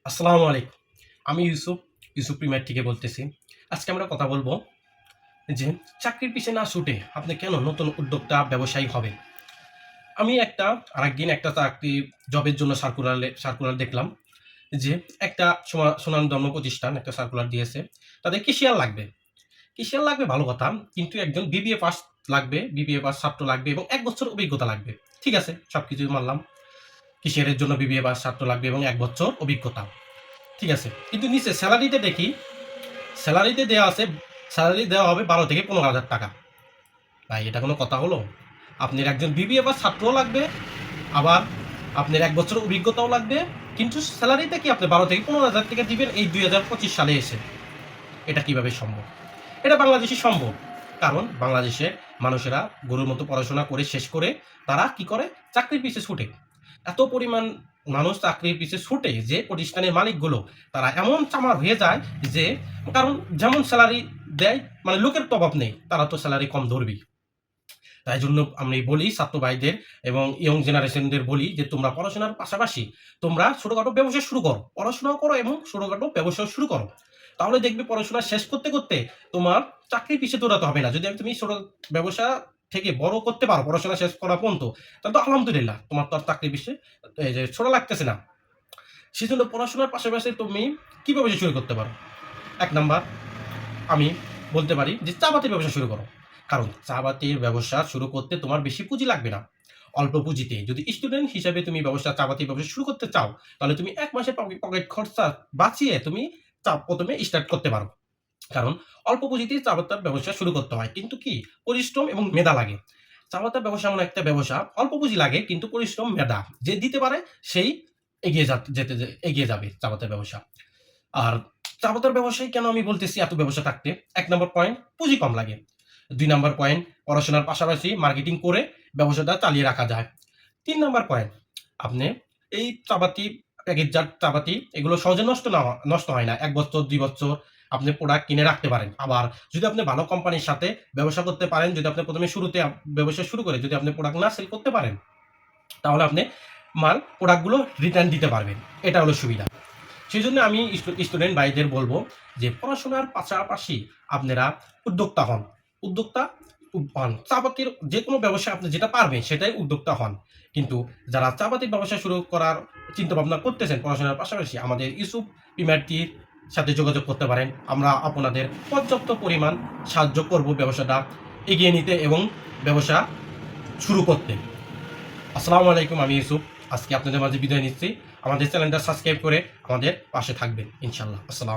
আসসালামু আলাইকুম। আমি ইউসুফ প্রিমিয়ার থেকে বলতেছি। আজকে আমরা কথা বলবো যে চাকরির পিছে না ছুটে আপনি কেন নতুন উদ্যোক্তা ব্যবসায়ী হবেন। আমি আরেকদিন একটা চাকরি জবের জন্য সার্কুলার দেখলাম যে একটা সুনামধন্য প্রতিষ্ঠান একটা সার্কুলার দিয়েছে। তাদের ক্যাশিয়ার লাগবে। ক্যাশিয়ার লাগবে ভালো কথা। কিন্তু একজন বিবিএ পাস লাগবে, বিবিএ পাস ছাত্র লাগবে এবং ১ বছর অভিজ্ঞতা লাগবে। ঠিক আছে, সবকিছুই মানলাম। ক্যাশিয়ারের জন্য বিবিএ পাস ছাত্র লাগবে এবং ১ বছর অভিজ্ঞতা। ঠিক আছে। কিন্তু নিচে স্যালারিতে দেখি স্যালারিতে দেওয়া আছে, স্যালারি দেওয়া হবে ১২ থেকে ১৫,০০০ টাকা। ভাই এটা কোনো কথা হলো? আপনার একজন বিবিএ বা ছাত্রও লাগবে, আবার আপনার ১ বছর অভিজ্ঞতাও লাগবে, কিন্তু স্যালারিতে কি আপনি ১২ থেকে ১৫,০০০ টাকা দিবেন এই ২০২৫ সালে এসে? এটা কিভাবে সম্ভব? এটা বাংলাদেশে সম্ভব। কারণ বাংলাদেশের মানুষেরা গরুর মতো পড়াশোনা করে শেষ করে তারা কি করে? চাকরির পিছে ছুটে। এত পরিমাণ মানুষ চাকরির পিছে ছুটে যে প্রতিষ্ঠানের মালিকগুলো তারা এমন চামার হয়ে যায় যে কারণ যেমন স্যালারি দেয় মানে লোকের তো অভাব নেই, তারা তো স্যালারি কম ধরবেই। তাই জন্য আমি বলি ছাত্র ভাইদের এবং ইয়ং জেনারেশনদের বলি যে তোমরা পড়াশোনার পাশাপাশি তোমরা ছোটখাটো ব্যবসা শুরু করো, পড়াশোনাও করো এবং ছোটখাটো ব্যবসাও শুরু করো। তাহলে দেখবে পড়াশোনা শেষ করতে করতে তোমার চাকরির পিছে দৌড়াতে হবে না। যদি তুমি ছোট ব্যবসা থেকে বড় করতে পারো পড়াশোনা শেষ করা পর্যন্ত, তাহলে তো আলহামদুলিল্লাহ, তোমার তো আর চাকরির পিছে এই যে ছোট লাগতেছে না। সেজন্য পড়াশোনার পাশাপাশি তুমি কি ব্যবসা শুরু করতে পারো? ১ নাম্বার আমি বলতে পারি যে চা বাতির ব্যবসা শুরু করো। কারণ চা বাতির ব্যবসা শুরু করতে তোমার বেশি পুঁজি লাগবে না। অল্প পুঁজিতে যদি স্টুডেন্ট হিসাবে তুমি চা বাতির ব্যবসা শুরু করতে চাও, তাহলে তুমি ১ মাসের পকেট খরচা বাঁচিয়ে তুমি ১ম এ স্টার্ট করতে পারো। কারণ অল্প পুঁজিতেই চা পাতার ব্যবসা শুরু করতে হয়। কিন্তু কি পরিশ্রম এবং মেধা লাগে। চা পাতার ব্যবসা এমন একটা ব্যবসা, অল্প পুঁজি লাগে কিন্তু পরিশ্রম, মেধা যে দিতে পারে সেই এগিয়ে যাবে চা পাতার ব্যবসা। আর চা পাতার ব্যবসায় কেন আমি বলতেছি এত ব্যবসা থাকতে? ১ নাম্বার পয়েন্ট পুঁজি কম লাগে। ২ নাম্বার পয়েন্ট পড়াশোনার পাশাপাশি মার্কেটিং করে ব্যবসাটা চালিয়ে রাখা যায়। ৩ নাম্বার পয়েন্ট আপনি এই চাপাতি, প্যাকেটজাত চাপাতি এগুলো সহজে নষ্ট হয় না। ১ বছর ২ বছর আপনি প্রোডাক্ট কিনে রাখতে পারেন। আবার যদি আপনি ভালো কোম্পানির সাথে ব্যবসা করতে পারেন, যদি আপনি ১ম এ শুরুতে ব্যবসা শুরু করে যদি আপনি প্রোডাক্ট না সেল করতে পারেন, তাহলে আপনি প্রোডাক্টগুলো রিটার্ন দিতে পারবেন। এটা হলো সুবিধা। সেজন্য আমি স্টুডেন্ট ভাইদের বলবো যে পড়াশোনার পাশাপাশি আপনারা উদ্যোক্তা হন। উদ্যোক্তা হন। চা পাতির যেকোনো ব্যবসায় আপনি যেটা পারবেন সেটাই উদ্যোক্তা হন। কিন্তু যারা চা পাতির ব্যবসা শুরু করার চিন্তাভাবনা করতেছেন পড়াশোনার পাশাপাশি আমাদের ইউসুফ প্রিমিয়ারটির সাথে যোগাযোগ করতে পারেন। আমরা আপনাদের পর্যাপ্ত পরিমাণ সাহায্য করব ব্যবসাটা এগিয়ে নিতে এবং ব্যবসা শুরু করতে। আসসালামু আলাইকুম, আমি ইউসুফ। আজকে আপনাদের মাঝে বিদায় নিচ্ছি। আমাদের চ্যানেলটা সাবস্ক্রাইব করে আমাদের পাশে থাকবেন ইনশাআল্লাহ। আসসালাম।